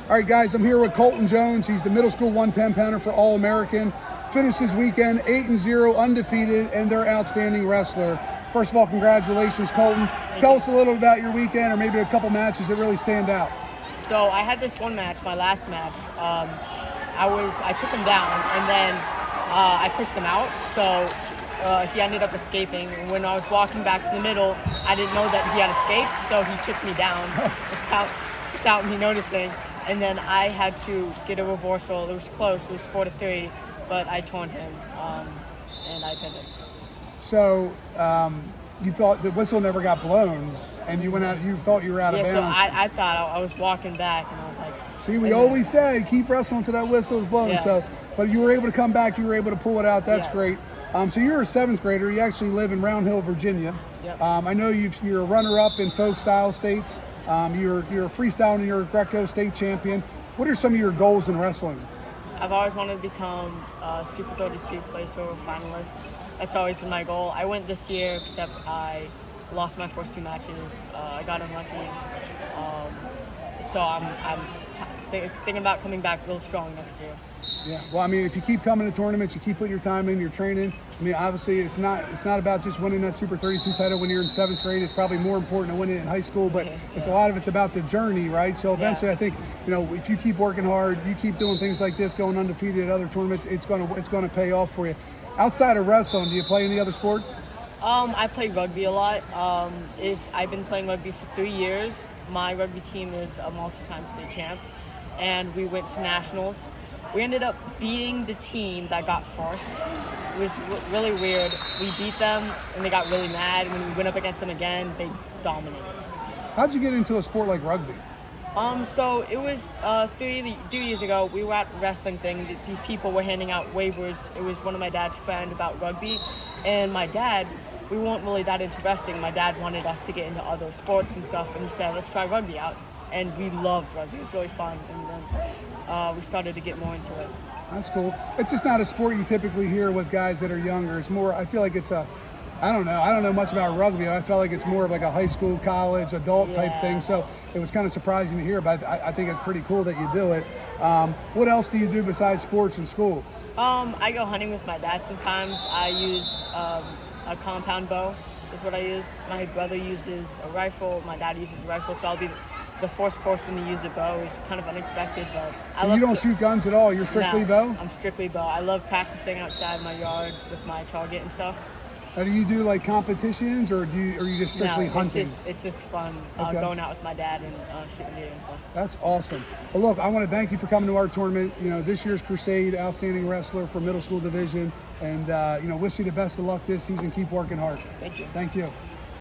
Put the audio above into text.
All right, guys, I'm here with Colten Jones. He's the middle school 110 pounder for All-American. Finished his weekend 8-0, undefeated, and they're outstanding wrestler. First of all, congratulations, Colten. Tell us a little about your weekend, or maybe a couple matches that really stand out. So I had this one match, my last match. I took him down, and then I pushed him out. So he ended up escaping. And when I was walking back to the middle, I didn't know that he had escaped, so he took me down without me noticing. And then I had to get a reversal. It was close. It was 4-3, but I torn him, and I pinned him. So you thought the whistle never got blown, and you went out. You thought you were out of bounds. So I thought I was walking back, and I was like, see, we always say keep wrestling until that whistle is blown. Yeah. So, but you were able to come back. You were able to pull it out. That's Yes. great. So you're a 7th grader. You actually live in Round Hill, Virginia. Yep. I know you're a runner-up in folk style states. You're a freestyle and you're a Greco state champion. What are some of your goals in wrestling? I've always wanted to become a Super 32 placer finalist. That's always been my goal. I went this year, except I lost my first 2 matches. I got unlucky. So I'm thinking about coming back real strong next year. Yeah, well, I mean, if you keep coming to tournaments, you keep putting your time in, your training. I mean, obviously, it's not about just winning that Super 32 title when you're in 7th grade. It's probably more important to win it in high school, but it's a lot of it's about the journey, right? So eventually, I think, if you keep working hard, you keep doing things like this, going undefeated at other tournaments, it's gonna pay off for you. Outside of wrestling, do you play any other sports? I play rugby a lot. I've been playing rugby for 3 years. My rugby team is a multi-time state champ, and we went to nationals. We ended up beating the team that got first. It was really weird. We beat them, and they got really mad. When we went up against them again, they dominated us. How'd you get into a sport like rugby? So it was 3 years ago. We were at a wrestling thing. These people were handing out waivers. It was one of my dad's friend about rugby, and my dad, we weren't really that into wrestling. My dad wanted us to get into other sports and stuff, and he said, let's try rugby out. And we loved rugby. It was really fun. And then we started to get more into it. That's cool. It's just not a sport you typically hear with guys that are younger. It's more, I feel like it's I don't know much about rugby. I felt like it's more of like a high school, college, adult type thing. So it was kind of surprising to hear, but I think it's pretty cool that you do it. What else do you do besides sports in school? I go hunting with my dad sometimes. I use a compound bow is what I use. My brother uses a rifle. My dad uses a rifle, so I'll be the first person to use a bow. Is kind of unexpected, but so you don't shoot guns at all? You're strictly bow? I'm strictly bow. I love practicing outside my yard with my target and stuff. Now, do you do like competitions, or are you just strictly hunting? It's just fun going out with my dad and shooting deer and stuff. That's awesome. Well, look, I want to thank you for coming to our tournament. This year's Crusade, outstanding wrestler for middle school division, and wish you the best of luck this season. Keep working hard. Thank you. Thank you.